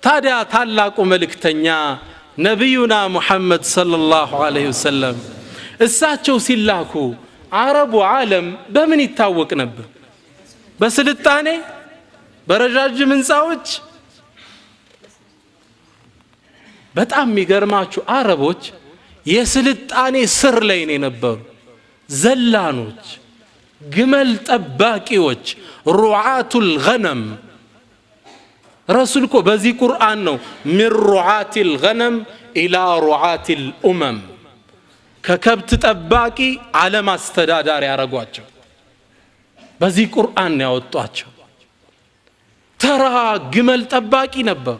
ታዲያ ታላቁ መልእክተኛ ነብዩና ሙሐመድ ሰለላሁ ዐለይሂ ወሰለም እሳቸው ሲላኩ አረቡ ዓለም በምን ይታወቅ ነበር? በስልጣኔ፣ በረጃጅም ህንጻዎች? በጣም የሚገርማችሁ አረቦች የስልጣኔ ስር ላይ የነበሩ ዘላኖች፣ ግመል ጠባቂዎች፣ ሩዓቱል ገነም። ረሱል እኮ በዚህ ቁርአን ነው ሚን ሩዓቲል ገነም ኢላ ሩዓቲል ኡመም፣ ከከብት ጠባቂ ዓለም አስተዳዳሪ ያረጓቸው። በዚህ ቁርአን ያወጧቸው። ተራ ግመል ጠባቂ ነበሩ።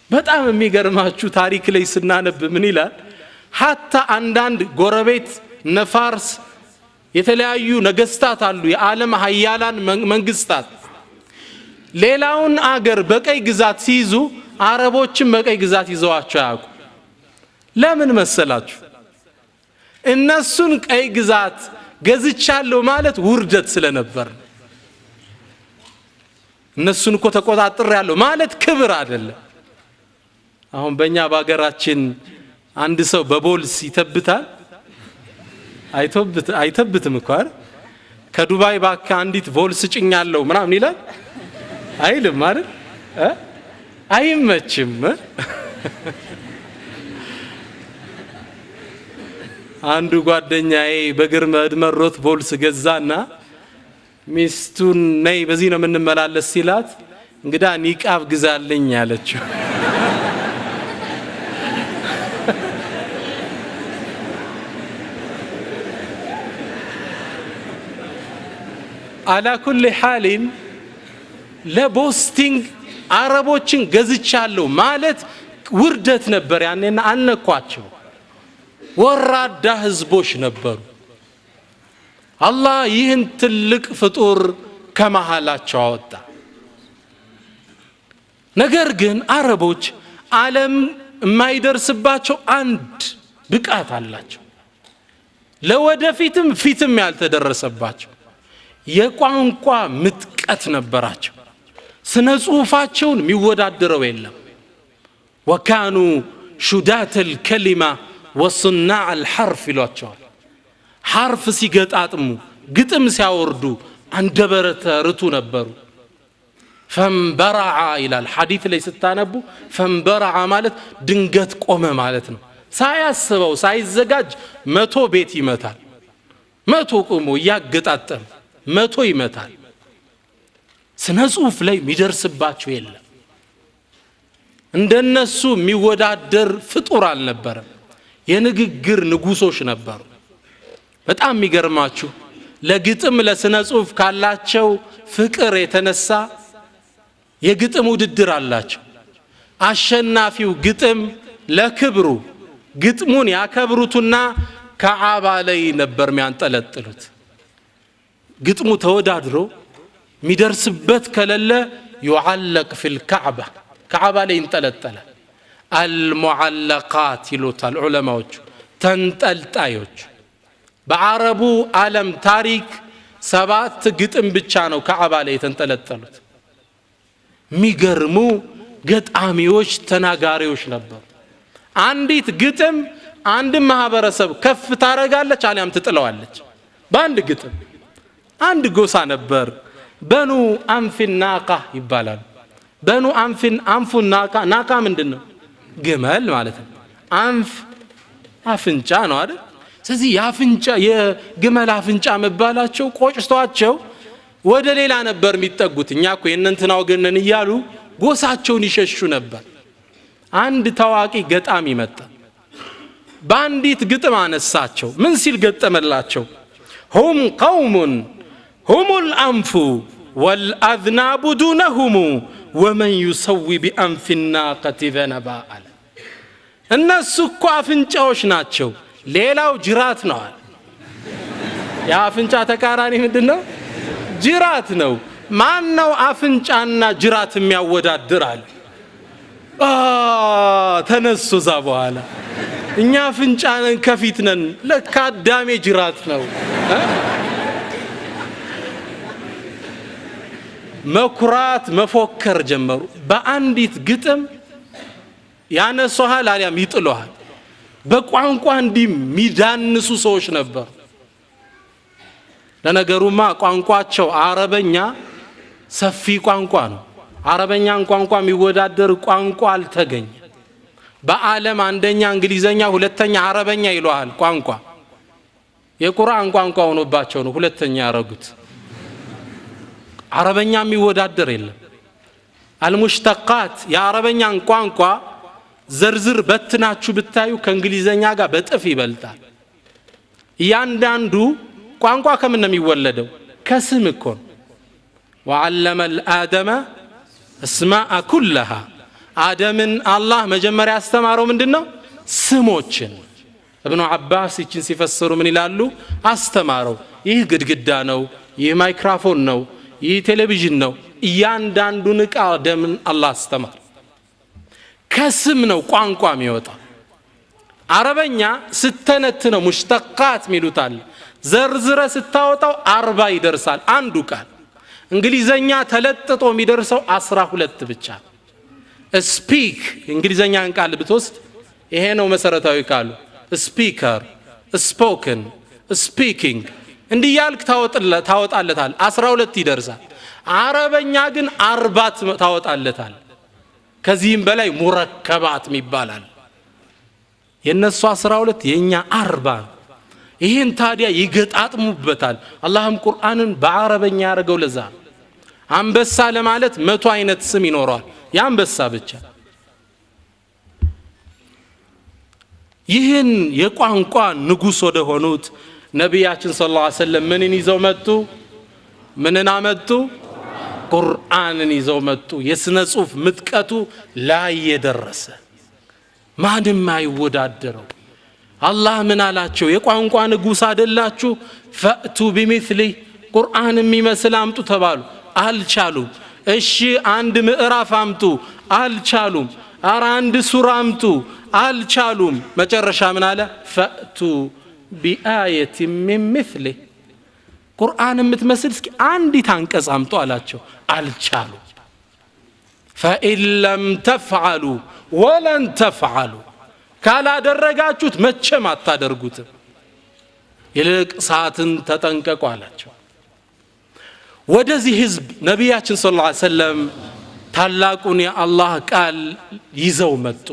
በጣም የሚገርማችሁ ታሪክ ላይ ስናነብ ምን ይላል? ሐታ አንዳንድ ጎረቤት ነፋርስ የተለያዩ ነገስታት አሉ፣ የዓለም ሀያላን መንግስታት። ሌላውን አገር በቀይ ግዛት ሲይዙ አረቦችን በቀይ ግዛት ይዘዋቸው ያውቁ። ለምን መሰላችሁ? እነሱን ቀይ ግዛት ገዝቻለሁ ማለት ውርደት ስለነበር። እነሱን እኮ ተቆጣጥሬያለሁ ማለት ክብር አይደለም። አሁን በእኛ በአገራችን አንድ ሰው በቦልስ ይተብታል? አይተብትም እኮ አይደል? ከዱባይ ባካ አንዲት ቦልስ ጭኛለሁ ምናምን ይላል አይልም አይደል? አይመችም። አንዱ ጓደኛዬ በግርመድ መሮት ቦልስ ገዛና ሚስቱን ነይ በዚህ ነው የምንመላለስ ሲላት እንግዳ ኒቃብ ግዛልኝ ያለችው። አላ ኩል ሐሊን ለቦስቲንግ አረቦችን ገዝቻለሁ ማለት ውርደት ነበር ያኔና አልነኳቸው። ወራዳ ህዝቦች ነበሩ። አላህ ይህን ትልቅ ፍጡር ከመሃላቸው አወጣ። ነገር ግን አረቦች ዓለም የማይደርስባቸው አንድ ብቃት አላቸው፣ ለወደፊትም ፊትም ያልተደረሰባቸው የቋንቋ ምጥቀት ነበራቸው። ስነ ጽሁፋቸውን የሚወዳደረው የለም። ወካኑ ሹዳተል ከሊማ ወሱናዕ አልሐርፍ ይሏቸዋል። ሐርፍ ሲገጣጥሙ ግጥም ሲያወርዱ አንደበተ ርቱ ነበሩ። ፈንበረዓ ይላል ሐዲት ላይ ስታነቡ፣ ፈንበረዓ ማለት ድንገት ቆመ ማለት ነው። ሳያስበው ሳይዘጋጅ 100 ቤት ይመታል። 100 ቆሞ ያገጣጠም 100 ይመታል። ስነ ጽሁፍ ላይ የሚደርስባቸው የለም። እንደነሱ የሚወዳደር ፍጡር አልነበረም። የንግግር ንጉሶች ነበሩ። በጣም የሚገርማችሁ ለግጥም ለስነ ጽሁፍ ካላቸው ፍቅር የተነሳ የግጥም ውድድር አላቸው። አሸናፊው ግጥም ለክብሩ ግጥሙን ያከብሩትና ከዓባ ላይ ነበር የሚያንጠለጥሉት። ግጥሙ ተወዳድሮ የሚደርስበት ከሌለ يعلق في الكعبة كعبة ላይ ይንጠለጠላል። المعلقات ይሉታል ዑለማዎቹ፣ ተንጠልጣዮች። በአረቡ ዓለም ታሪክ 7 ግጥም ብቻ ነው ከዓባ ላይ የተንጠለጠሉት። የሚገርሙ ገጣሚዎች ተናጋሪዎች ነበሩ። አንዲት ግጥም አንድ ማህበረሰብ ከፍ ታረጋለች አሊያም ትጥለዋለች። በአንድ ግጥም አንድ ጎሳ ነበር፣ በኑ አንፊን ናቃ ይባላል። በኑ አንፊን አንፉ ናቃ፣ ናቃ ምንድነው? ግመል ማለት ነው። አንፍ አፍንጫ ነው አይደል? ስለዚህ የአፍንጫ የግመል አፍንጫ መባላቸው ቆጭቷቸው ወደ ሌላ ነበር የሚጠጉት። እኛ እኮ የእነንትናው ገነን እያሉ ጎሳቸውን ይሸሹ ነበር። አንድ ታዋቂ ገጣሚ መጣ፣ ባንዲት ግጥም አነሳቸው። ምን ሲል ገጠመላቸው? هم قوم هم الأنف والأذناب دونهم ومن يسوي بأنف الناقة ذنبا አለ። እነሱ እኮ አፍንጫዎች ናቸው፣ ሌላው ጅራት ነው አለ። የአፍንጫ ተቃራኒ ምንድነው? ጅራት ነው። ማን ነው አፍንጫና ጅራት የሚያወዳድር አለ። ተነሱ። ዛ በኋላ እኛ አፍንጫ ነን ከፊት ነን፣ ለካ አዳሜ ጅራት ነው። መኩራት መፎከር ጀመሩ። በአንዲት ግጥም ያነሱሃል አሊያም ይጥሉሃል በቋንቋ እንዲህ ሚዳንሱ ሰዎች ነበር ለነገሩማ ቋንቋቸው አረበኛ ሰፊ ቋንቋ ነው አረበኛን ቋንቋ የሚወዳደር ቋንቋ አልተገኘ በአለም አንደኛ እንግሊዘኛ ሁለተኛ አረበኛ ይሏል ቋንቋ የቁርአን ቋንቋ ሆኖባቸው ነው ሁለተኛ ያረጉት አረበኛ የሚወዳደር የለም አልሙሽተቃት የአረበኛን ቋንቋ ዘርዝር በትናችሁ ብታዩ ከእንግሊዘኛ ጋር በጥፍ ይበልጣል ያንዳንዱ ቋንቋ ከምን ነው የሚወለደው ከስም እኮ وعلم الآدم اسماء كلها አደምን አላህ መጀመሪያ ያስተማረው ምንድነው ስሞችን ابن عباس ይችን ሲፈስሩ ምን ይላሉ አስተማረው ይህ ግድግዳ ነው ይህ ማይክሮፎን ነው ይህ ቴሌቪዥን ነው ያንዳንዱን ዕቃ አደምን አላህ አስተማረ ከስም ነው ቋንቋ የሚወጣ አረበኛ ስተነትነው ሙሽተቃት ሚሉታል ዘርዝረ ስታወጣው 40 ይደርሳል አንዱ ቃል እንግሊዘኛ ተለጥጦ የሚደርሰው 12 ብቻ ስፒክ እንግሊዘኛን ቃል ብትወስድ ይሄ ነው መሰረታዊ ቃሉ ስፒከር ስፖከን ስፒኪንግ እንዲያልክ ታወጣለታል 12 ይደርሳል አረበኛ ግን 40 ታወጣለታል ከዚህም በላይ ሙረከባት ይባላል የነሱ 12 የኛ 40 ይሄን ታዲያ ይገጣጥሙበታል አላህም ቁርአንን በአረበኛ ያረገው ለዛ አንበሳ ለማለት 100 አይነት ስም ይኖራል ያንበሳ ብቻ ይህን የቋንቋ ንጉስ ወደ ሆኑት ነብያችን ሰለላሁ ዐለይሂ ወሰለም ምንን ይዘው መጡ ምንን አመጡ ቁርአንን ይዘው መጡ የስነ ጽሁፍ ምጥቀቱ ላይ የደረሰ ማንም አይወዳደረው አላህ ምን አላቸው የቋንቋ ንጉስ አይደላችሁ ፈእቱ ቢሚስሊ ቁርአን የሚመስል አምጡ ተባሉ አልቻሉም እሺ አንድ ምዕራፍ አምጡ አልቻሉም አራ አንድ ሱራ አምጡ አልቻሉም መጨረሻ ምን አለ ፈእቱ ቢአየት ሚን ሚስሊ ቁርአን የምትመስል እስኪ አንዲት አንቀጽ አምጡ አላቸው አልቻሉም فإن لم تفعلوا ولن تفعلوا ካላ ደረጋችሁት መቼም አታደርጉትም ይልቅ ሰዓትን ተጠንቀቁ አላቸው ወደዚህ ህዝብ ነብያችን ሰለላሁ ዐለይሂ ወሰለም ታላቁን የአላህ ቃል ይዘው መጡ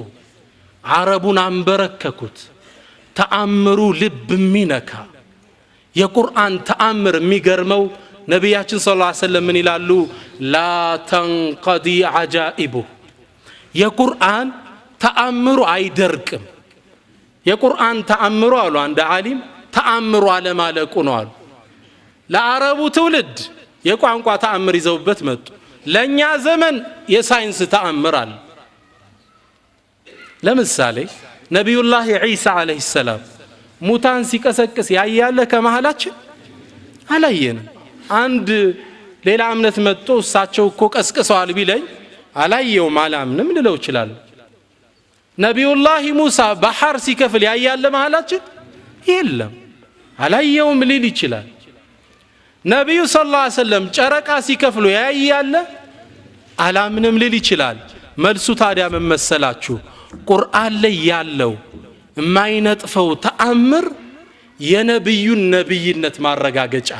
አረቡን አንበረከኩት ተአምሩ ልብ ሚነካ የቁርአን ተአምር የሚገርመው ነብያችን ሰለላሁ ዐለይሂ ወሰለም ምን ይላሉ ላ ተንቀዲ አጃኢቡ የቁርአን ተአምሩ አይደርቅም የቁርአን ተአምሩ አሉ አንድ ዓሊም ተአምሩ አለማለቁ ነው አሉ ለአረቡ ትውልድ የቋንቋ ተአምር ይዘውበት መጡ ለኛ ዘመን የሳይንስ ተአምር አለ ለምሳሌ ነብዩላህ ኢሳ አለይሂ ሰላም ሙታን ሲቀሰቅስ ያያለ ከመሐላችን አላየንም አንድ ሌላ እምነት መጥቶ እሳቸው እኮ ቀስቅሰዋል ቢለኝ አላየውም አላምንም ልለው ይችላል ነብዩላህ ሙሳ ባህር ሲከፍል ያያለ መሐላችን የለም አላየውም ሊል ይችላል ነብዩ ሰለላሁ ዐለይሂ ወሰለም ጨረቃ ሲከፍሉ ያያለ አላምንም ሊል ይችላል መልሱ ታዲያ መመሰላችሁ ቁርአን ላይ ያለው የማይነጥፈው ተአምር የነብዩን ነብይነት ማረጋገጫ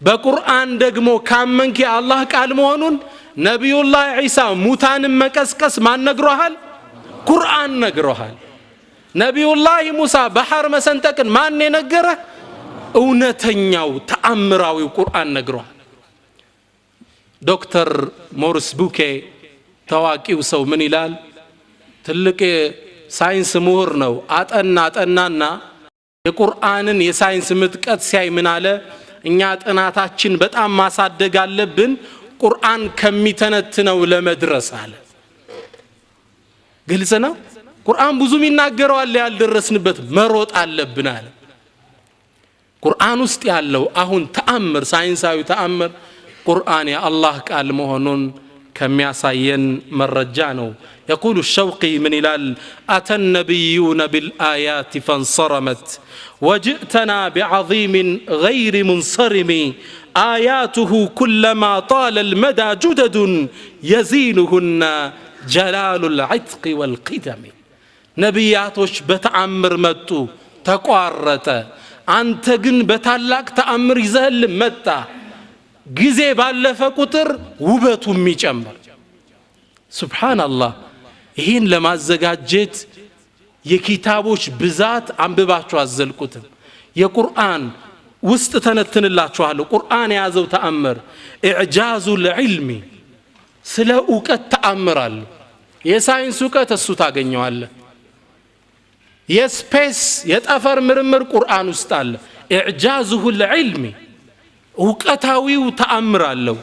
በቁርአን ደግሞ ካመንክ የአላህ ቃል መሆኑን ነብዩላህ ኢሳ ሙታንን መቀስቀስ ማን ነግሮሃል ቁርአን ነግሮሃል ነብዩላህ ሙሳ ባህር መሰንጠቅን ማን የነገረ እውነተኛው ተአምራዊው ቁርአን ነግሮሃል ዶክተር ሞሪስ ቡኬ ታዋቂው ሰው ምን ይላል ትልቅ ሳይንስ ምሁር ነው አጠናና የቁርአንን የሳይንስ ምጥቀት ሲያይ ምን አለ እኛ ጥናታችን በጣም ማሳደግ አለብን ቁርአን ከሚተነትነው ለመድረስ አለ ግልጽ ነው ቁርአን ብዙም ይናገራል ያልደረስንበት መሮጥ አለብን አለ ቁርአን ውስጥ ያለው አሁን ተአምር ሳይንሳዊ ተአምር ቁርአን የአላህ ቃል መሆኑን ከሚያሳየን መረጃ ነው يقول الشوقي من إلال أتى النبيون بالآيات فانصرمت وجئتنا بعظيم غير منصرم آياته كلما طال المدى جدد يزينهن ጀላሉል ዐጥቅ ወልቂደም ነቢያቶች በተአምር መጡ ተቋረጠ አንተ ግን በታላቅ ተአምር ይዘህል መጣ ጊዜ ባለፈ ቁጥር ውበቱም ይጨምር ሱብሃንአላህ ይህን ለማዘጋጀት የኪታቦች ብዛት አንብባችሁ አዘልቁትም የቁርአን ውስጥ ተነትንላችኋለሁ ቁርአን የያዘው ተአምር ኢዕጃዙል ዒልሚ ስለ ዕውቀት ተአምራል የሳይንስ ዕውቀት እሱ ታገኘዋለህ የስፔስ የጠፈር ምርምር ቁርአን ውስጥ አለ ኢዕጃዙል ዒልሚ ዕውቀታዊው ተአምራለሁ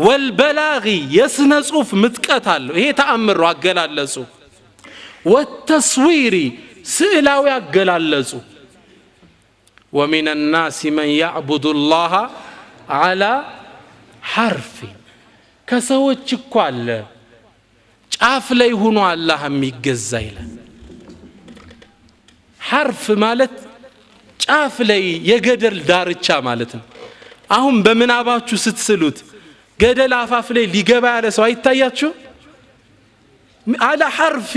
ወልበላጊ የስነ ጽሑፍ ምጥቀት አለው ይሄ ተአምር ነው አገላለጹ ወተስዊሪ ስዕላዊ አገላለጹ ومن الناس من يعبد الله على حرف ከሰዎች እኮ አለ ጫፍ ላይ ሆኖ አላህ የሚገዛ ይላል حرف ማለት ጫፍ ላይ የገደል ዳርቻ ማለት ነው አሁን በመናባችሁ ስትስሉት ገደል አፋፍ ላይ ሊገባ ያለ ሰው አይታያችሁ على حرف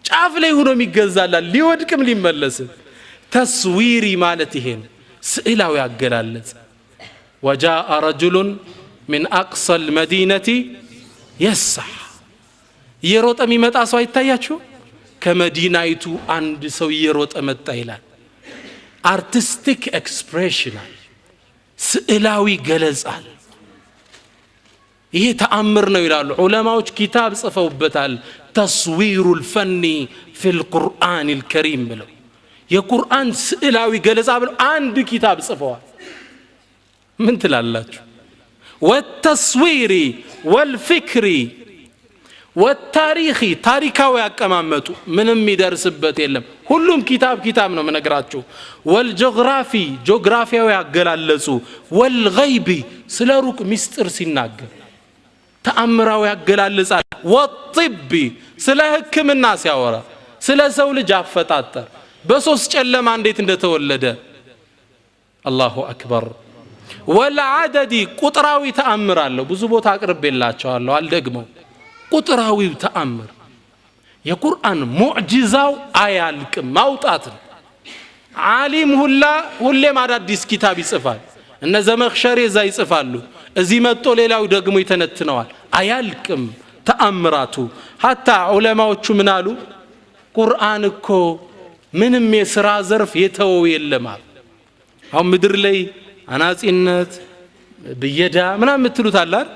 ጫፍ ላይ ሆኖ የሚገዛላል ሊወድቅም ሊመለስም تسويري مالتهن سئلاو ياغلالص وجاء رجل من اقصى المدينه يسح يروط ميمطا سو ايتاياچو كمدينايتو عند سو يروط متا يلال artistic expression سئلاوي ገለጻል ይሄ ተአምር ነው ይላሉ ዑለማዎች ኪታብ ጽፈውበታል تسوير الفن في القرآن الكريم ብለው የቁርአን ስዕላዊ ገለጻ ብለው አንድ ኪታብ ጽፈዋል ምን ትላላችሁ ወተስዊሪ ወልፍክሪ ወታሪኺ ታሪካዊ ያቀማመጡ ምንም ይደርስበት የለም ሁሉም ኪታብ ነው መነግራችሁ ወልጂኦግራፊ ጂኦግራፊያዊ ያገላለጹ ወልገይቢ ስለ ሩቅ ሚስጥር ሲናገር ተአምራዊ ያገላለጻል ወጥቢ ስለ ህክምና ሲያወራ ስለ ሰው ልጅ አፈጣጠር በሶስት ጨለማ እንዴት እንደተወለደ አላሁ አክበር ወልዓደዲ ቁጥራዊ ተአምር አለው ብዙ ቦታ አቅርቤላችኋለሁ አልደግመው ቁጥራዊ ተአምር የቁርአን ሙዕጂዛው አያልቅም ማውጣት ዓሊም ሁሌም አዳዲስ ኪታብ ይጽፋል እነ ዘመኽሸሪ እዛ ይጽፋሉ እዚህ መጥቶ ሌላው ደግሞ ይተነትነዋል አያልቅም ተአምራቱ ሐታ ዑለማዎቹ ምን አሉ ቁርአን እኮ ምንም የሥራ ዘርፍ የተወው የለም አሁን ምድር ላይ አናጺነት በየዳ ምናምን ምትሉት አላል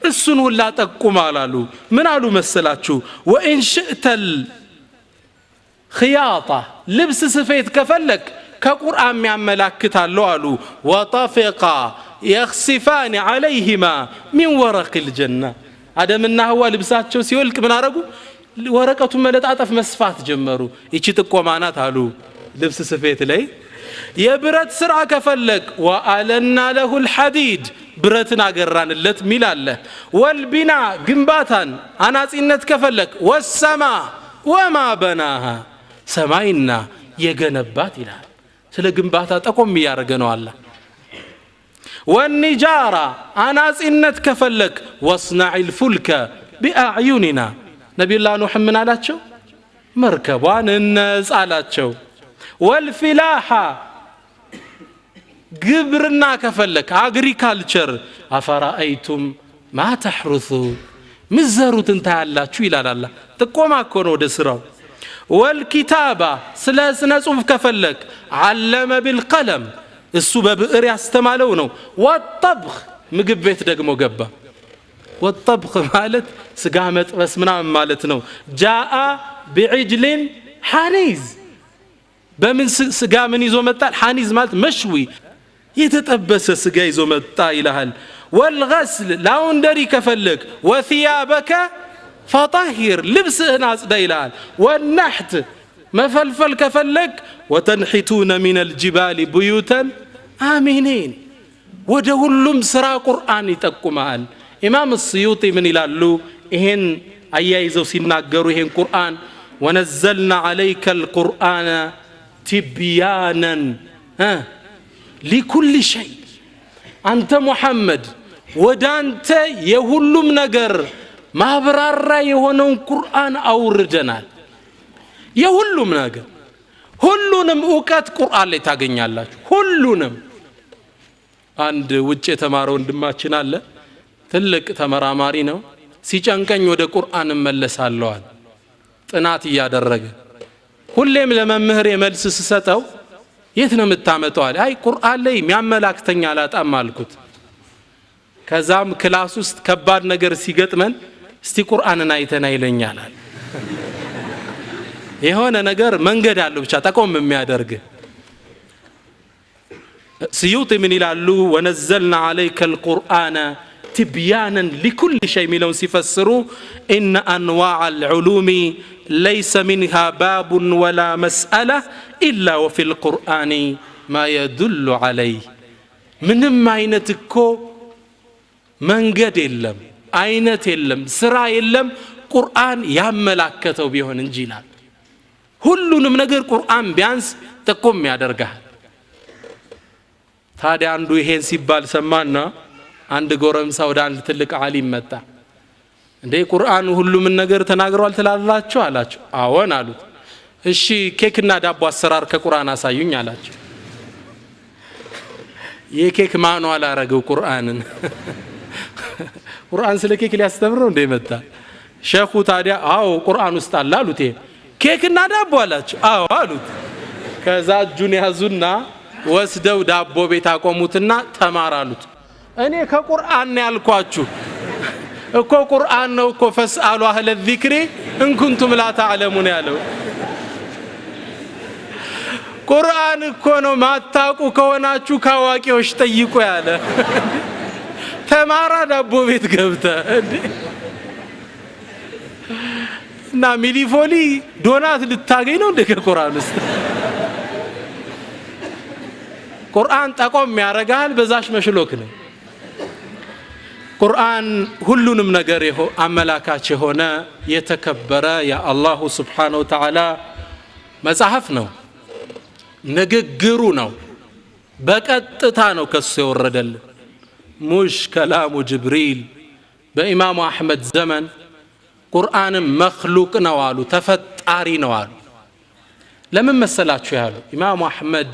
እሱን ሁላ ጠቁማላሉ ምን አሉ መሰላችሁ ወኢን ሽእተል ኺያጣ ልብስ ስፌት ከፈለክ ከቁርአን ያመላክታሉ አሉ ወጠፈቃ يخسفان عليهما من ورق الجنة አደምና ሐዋ ልብሳቸው ሲወልቅ ምን አረጉ ወረቀቱን መለጣጠፍ መስፋት ጀመሩ እቺ ጥቆማናት አሉ ልብስ ስፌት ላይ የብረት ስራ ከፈለክ ወአለና له الحديد ብረትን አገራንለት ሚላለ ወልቢና ግንባታን አናጺነት ከፈለክ ወሰማ وما بناها ሰማይና የገነባት ይላል ስለ ግንባታ ጠቆም ያረገ ነው አላህ والنجارة አናጺነት ከፈለክ واصنع الفلك بأعيننا نبي الله نوح من አላቸው መርከቧን እንጽ አላቸው والفلاحة ግብርና ከፈለክ አግሪካልቸር አፈራአይቱም ما تحرثوا ምዘሩትን ታያላችሁ ይላል አላህ ጥቆማ እኮ ነው ወደ ስራው والكتابة ስለ ስነ ጽሁፍ ከፈለክ علم بالقلم እሱ በብዕር ያስተማለው ነው والطبخ ምግብ ቤት ደግሞ ገባ والطبخ ማለት ስጋ መጥበስ ምናምን ማለት ነው جاء بعجل حنيز በምን ስጋ ምን ይዞ መጣል حنيز ማለት مشوي የተጠበሰ ስጋ ይዞ መጣ ይላል والغسل ላውንደሪ ከፈለክ وثيابك فطهر ልብስህን አጽዳ ይላል والنحت مفلفل كفلك وتنحتون من الجبال بيوتا آمنين ودهلم سرا قرآن يتقمال إمام السيوطي من يلالو إهن أيايزو سيناقروا إهن قرآن ونزلنا عليك القرآن تبيانا لكل شيء أنت محمد ودانت يهلم نقر ማብራራ የሆነውን ቁርአን አውርደናል። የሁሉም ነገር ሁሉንም ዕውቀት ቁርአን ላይ ታገኛላችሁ። ሁሉንም አንድ ውጭ የተማረ ወንድማችን አለ፣ ትልቅ ተመራማሪ ነው። ሲጨንቀኝ ወደ ቁርአን እመለሳለሁ አለ። ጥናት እያደረገ ሁሌም ለመምህር መልስ ስሰጠው የት ነው የምታመጣው አለ። አይ ቁርአን ላይ የሚያመላክተኝ አላጣም አልኩት። ከዛም ክላስ ውስጥ ከባድ ነገር ሲገጥመን እስቲ ቁርአንን አይተና ይለኛል አለ። የሆነ ነገር መንገድ አለው ብቻ ጠቆም የሚያደርግ። ስዩጢ ምን ይላሉ? ወነዘልና عليك القرآن تبيانا لكل شيء ሚለውን ሲፈስሩ إن أنواع العلوم ليس منها باب ولا مسألة إلا وفي القرآن ما يدل عليه። ምንም አይነት እኮ መንገድ የለም፣ አይነት የለም፣ ስራ የለም ቁርአን ያመላከተው ቢሆን እንጂ ይላል። ሁሉንም ነገር ቁርአን ቢያንስ ጠቆም ያደርጋል። ታዲያ አንዱ ይሄን ሲባል ሰማና አንድ ጎረምሳ ወደ አንድ ትልቅ ዓሊም መጣ። እንዴ ቁርአን ሁሉም ነገር ተናግሯል ትላላችሁ አላቸው። አዎን አሉት። እሺ ኬክና ዳቦ አሰራር ከቁርአን አሳዩኝ አላቸው። የኬክ ማኑዋል አረገው ቁርአንን። ቁርአን ስለ ኬክ ሊያስተምር ነው እንደ መጣ። ሼኹ ታዲያ አዎ ቁርአን ውስጥ አለ አሉት። ኬክና ዳቦ አላቸው። አዎ አሉት። ከዛ እጁን ያዙና ወስደው ዳቦ ቤት አቆሙትና ተማራሉት። እኔ ከቁርአን ያልኳችሁ እኮ ቁርአን ነው እኮ ፈስአሉ አህለ الذክሪ ان كنتم لا تعلمون ያለው ቁርአን እኮ ነው። ማታውቁ ከሆናችሁ ካዋቂዎች ጠይቁ ያለ። ተማራ ዳቦ ቤት ገብተ እና ሚሊፎሊ ዶናት ልታገኝ ነው እንደ ከቁርአን ውስጥ። ቁርአን ጠቆም ያረጋል፣ በዛሽ መሽሎክ ነው። ቁርአን ሁሉንም ነገር አመላካች የሆነ የተከበረ የአላሁ ስብሓነሁ ወተዓላ መጽሐፍ ነው። ንግግሩ ነው፣ በቀጥታ ነው ከሱ የወረደልን። ሙሽ ከላሙ ጅብሪል። በኢማሙ አሕመድ ዘመን ቁርአንም መክሉቅ ነው አሉ፣ ተፈጣሪ ነው አሉ። ለምን መሰላችሁ ያሉ? ኢማሙ አሕመድ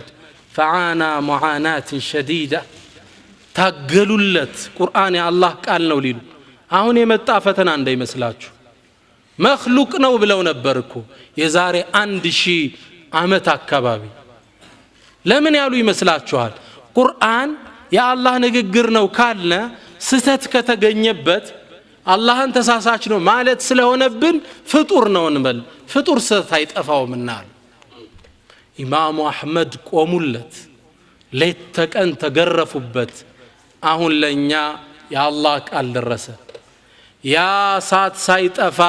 ፈዓና ሙዓናትን ሸዲዳ፣ ታገሉለት። ቁርአን የአላህ ቃል ነው ሊሉ። አሁን የመጣ ፈተና እንዳይመስላችሁ። መክሉቅ ነው ብለው ነበር እኮ የዛሬ 1000 ዓመት አካባቢ። ለምን ያሉ ይመስላችኋል? ቁርአን የአላህ ንግግር ነው ካልነ ስተት ከተገኘበት አላህን ተሳሳች ነው ማለት ስለሆነብን ፍጡር ነው እንበል። ፍጡር ስተት አይጠፋውምና ኢማሙ አሕመድ ቆሙለት፣ ሌት ተቀን ተገረፉበት። አሁን ለኛ የአላህ ቃል ደረሰ። ያ ሳት ሳይጠፋ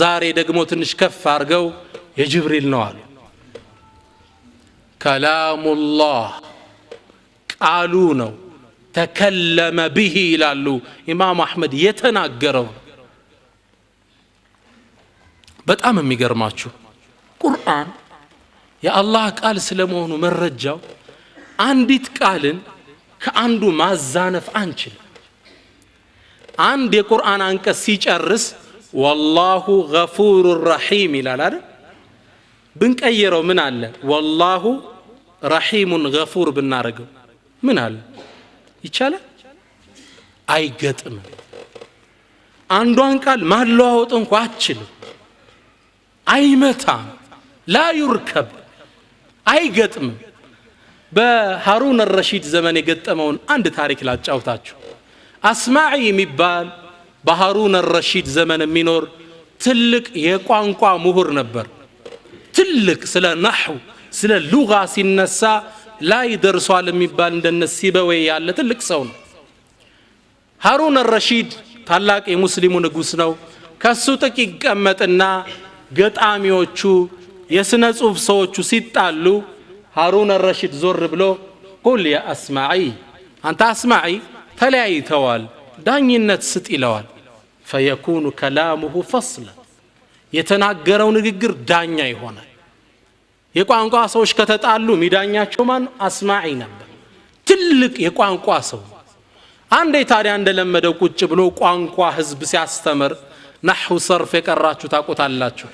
ዛሬ ደግሞ ትንሽ ከፍ አድርገው የጅብሪል ነው አሉ። ከላሙላህ ቃሉ ነው። ተከለመ ቢሂ ይላሉ ኢማሙ አሕመድ፣ የተናገረው። በጣም የሚገርማችሁ ቁርአን የአላህ ቃል ስለመሆኑ መረጃው አንዲት ቃልን ከአንዱ ማዛነፍ አንችል። አንድ የቁርአን አንቀጽ ሲጨርስ ወላሁ ገፉሩ ረሒም ይላል አይደል? ብንቀይረው ምን አለ? ወላሁ ረሒሙን ገፉር ብናረገው ምን አለ? ይቻላል? አይገጥምም። አንዷን ቃል ማለዋወጥ እንኳን አችልም። አይመታም። ላ ዩርከብ፣ አይገጥምም። በሃሩን الرشيد ዘመን የገጠመውን አንድ ታሪክ ላጫውታችሁ። አስማዒ የሚባል በሃሩን الرشيد ዘመን የሚኖር ትልቅ የቋንቋ ምሁር ነበር። ትልቅ ስለ ነህው ስለ ሉጋ ሲነሳ ላይ ደርሷል የሚባል እንደነ ሲበወይ ያለ ትልቅ ሰው ነው። ሃሩን الرشيد ታላቅ የሙስሊሙ ንጉስ ነው። ከሱ ጥቂት ይቀመጥና ገጣሚዎቹ የስነ ጽሁፍ ሰዎቹ ሲጣሉ ሃሩን الرشيد ዞር ብሎ ቁል ያ አስማዒ፣ አንተ አስማዒ ተለያይተዋል፣ ዳኝነት ስጥ ይለዋል። ፈየኩኑ ከላሙሁ ፈስላ፣ የተናገረው ንግግር ዳኛ ይሆናል። የቋንቋ ሰዎች ከተጣሉ ሚዳኛቸው ማን? አስማዒ ነበር። ትልቅ የቋንቋ ሰው። አንዴ ታዲያ እንደለመደው ቁጭ ብሎ ቋንቋ ህዝብ ሲያስተምር نحو صرف የቀራችሁ ታቆታላችሁ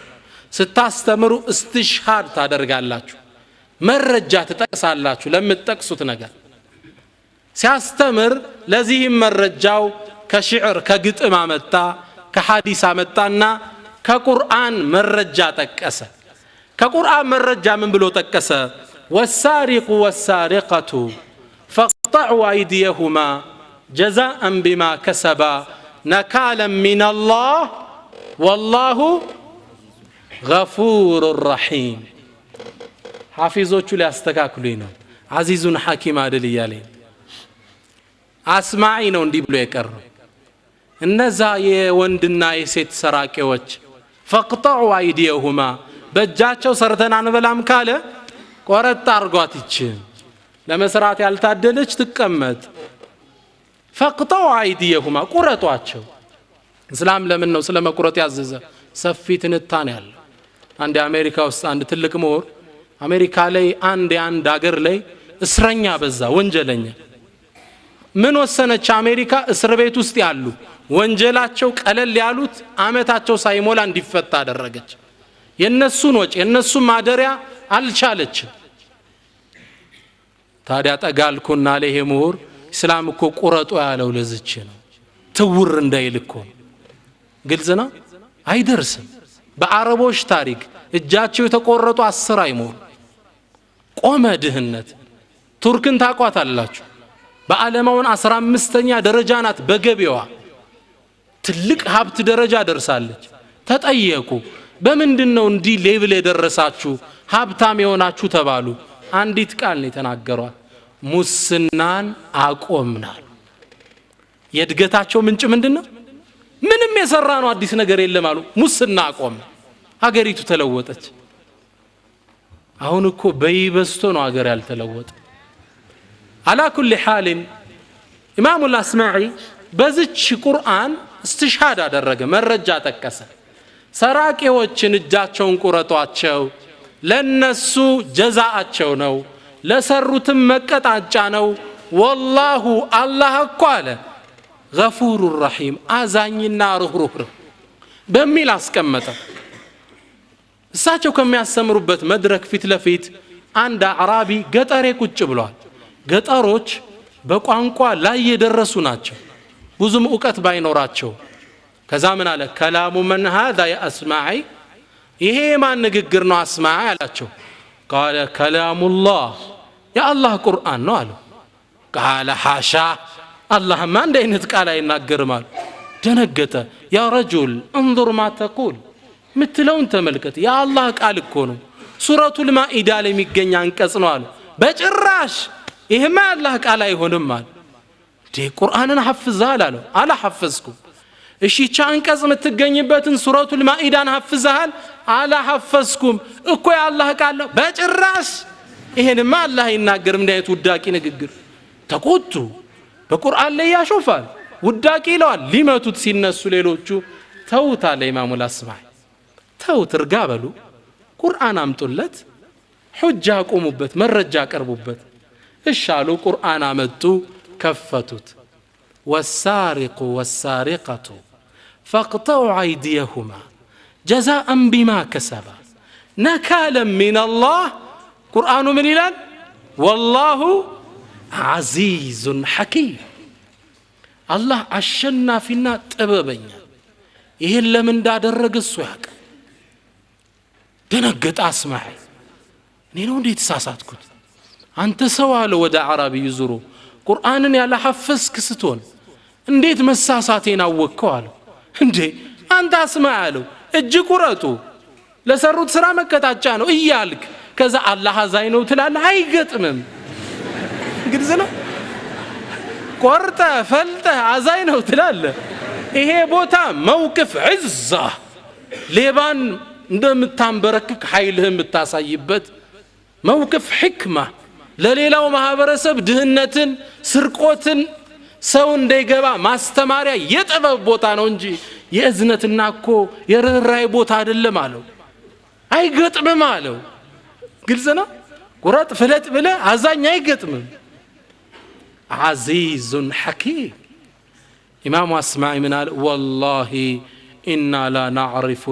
ስታስተምሩ استشهاد ታደርጋላችሁ መረጃ ተጠቅሳላችሁ ለምትጠቅሱት ነገር ሲያስተምር ለዚህም መረጃው ከሽዕር ከግጥም አመጣ ከሐዲስ አመጣና ከቁርአን መረጃ ጠቀሰ ከቁርአን መረጃ ምን ብሎ ጠቀሰ والسارق والسارقة فاقطعوا أيديهما جزاء بما كسبا نكالا من الله والله غفور رحيم حافظوቹ ሊያስተካክሉኝ ነው عزيز حكيم አይደል ይያለኝ አስማዒ ነው እንዲህ ብሎ የቀረው እነዛ የወንድና የሴት ሰራቂዎች فاقطعوا أيديهما በእጃቸው ሰርተን አንበላም ካለ ቆረጥ አርጓት ይችል ለመስራት ያልታደለች ትቀመጥ فاقطعوا أيديهما ቁረጧቸው እስላም ለምን ነው ስለመቁረጥ ያዘዘ ሰፊ ትንታኔ ያለው አንድ አሜሪካ ውስጥ አንድ ትልቅ ምሁር አሜሪካ ላይ አንድ ሀገር ላይ እስረኛ በዛ ወንጀለኛ ምን ወሰነች አሜሪካ እስር ቤት ውስጥ ያሉ ወንጀላቸው ቀለል ያሉት አመታቸው ሳይሞላ እንዲፈታ አደረገች የነሱን ወጪ የነሱን ማደሪያ አልቻለች ታዲያ ጠጋልኩና ለይሄ ምሁር እስላም እኮ ቁረጡ ያለው ለዝች ነው ትውር እንዳይልኮ ግልጽ ነው አይደርስም በአረቦች ታሪክ እጃቸው የተቆረጡ 10 አይሞር ቆመ ድህነት ቱርክን ታቋታላችሁ በዓለማውን 15ኛ ደረጃ ናት በገቢዋ ትልቅ ሀብት ደረጃ ደርሳለች ተጠየቁ በምንድነው እንዲ ሌቭል የደረሳችሁ ሀብታም የሆናችሁ ተባሉ አንዲት ቃል ነው የተናገሯት ሙስናን አቆምናል የድገታቸው ምንጭ ምንድነው ምንም የሰራ ነው አዲስ ነገር የለም አሉ ሙስና አቆም ሀገሪቱ ተለወጠች አሁን እኮ በይበስቶ ነው ሀገር ያልተለወጠ على كل حال امام الاسمعي በዚች ቁርአን استشهاد አደረገ መረጃ ጠቀሰ ሰራቂዎችን እጃቸውን ቁረጧቸው ለነሱ ጀዛአቸው ነው ለሰሩትም መቀጣጫ ነው والله الله እኮ አለ غفور رحيم አዛኝና ሩህሩህ በሚል አስቀመጠ እሳቸው ከሚያስተምሩበት መድረክ ፊት ለፊት አንድ አዕራቢ ገጠሬ ቁጭ ብሏል ገጠሮች በቋንቋ ላይ የደረሱ ናቸው ብዙም ዕውቀት ባይኖራቸው ከዛ ምን አለ ከላሙ من هذا يا اسمعي ይሄ ማን ንግግር ነው አስማዒ አላቸው قال كلام الله يا الله ቁርአን ነው አለ قال حاشا الله ما እንደ አይነት ቃል አይናገርም አለ ደነገጠ يا رجل انظر ما تقول ምትለውን ተመልከት ያ አላህ ቃል እኮ ነው ሱረቱል ማኢዳ ላይ የሚገኝ አንቀጽ ነው አለ በጭራሽ ይሄማ አላህ ቃል አይሆንም አለ ቁርአንን ሐፍዛል አለ አላ ሐፍዝኩም እሺ ቻንቀጽ የምትገኝበትን ሱረቱል ማኢዳን ሐፍዛል አላ ሐፍዝኩም እኮ ያ አላህ ቃል ነው በጭራሽ ይሄንማ አላህ ይናገርም እንዳይት ውዳቂ ንግግር ተቆጡ በቁርአን ላይ ያሾፋል ውዳቂ ይለዋል ሊመቱት ሲነሱ ሌሎቹ ተውታለ ኢማሙ አልአስማዒ ተውት እርጋበሉ ቁርአን አምጡለት ሁጃ ቆሙበት መረጃ ቀርቡበት እሻሉ ቁርአን አመጡ ከፈቱት والسارق والسارقة فاقطعوا أيديهما جزاء بما كسبا نكالا من الله قرآن من إلان والله عزيز حكيم الله عشنا فينا تبابينا إيه من داد الرقص وياك دنقت أسمعي نينو دي تساسات كنت أنت سوال ودا عربي يزورو قرآن يا لحفظك ستون እንዴት መሳሳቴን አወቀው አለ እንዴ አንተ አስማዓሉ እጅ ቁረጡ ለሰሩት ስራ መቀጣጫ ነው እያልክ ከዛ አላህ አዛኝ ነው ትላለህ አይገጥምም ግልጽ ነው ቆርጠ ፈልጠ አዛኝ ነው ትላለህ ይሄ ቦታ መውቅፍ ዒዛ ሌባን እንደምታንበረክክ ኃይልህን የምታሳይበት መውቅፍ ሕክማ ለሌላው ማህበረሰብ ድህነትን ስርቆትን ሰው እንዳይገባ ማስተማሪያ የጥበብ ቦታ ነው እንጂ የእዝነትና እኮ የርህራይ ቦታ አይደለም አለው አይገጥምም አለው ግልጽ ነው ቁረጥ ፍለጥ ብለ አዛኝ አይገጥምም عزيز حكيم امام اسمعي من قال والله ኢና ላ ናዕሪፉ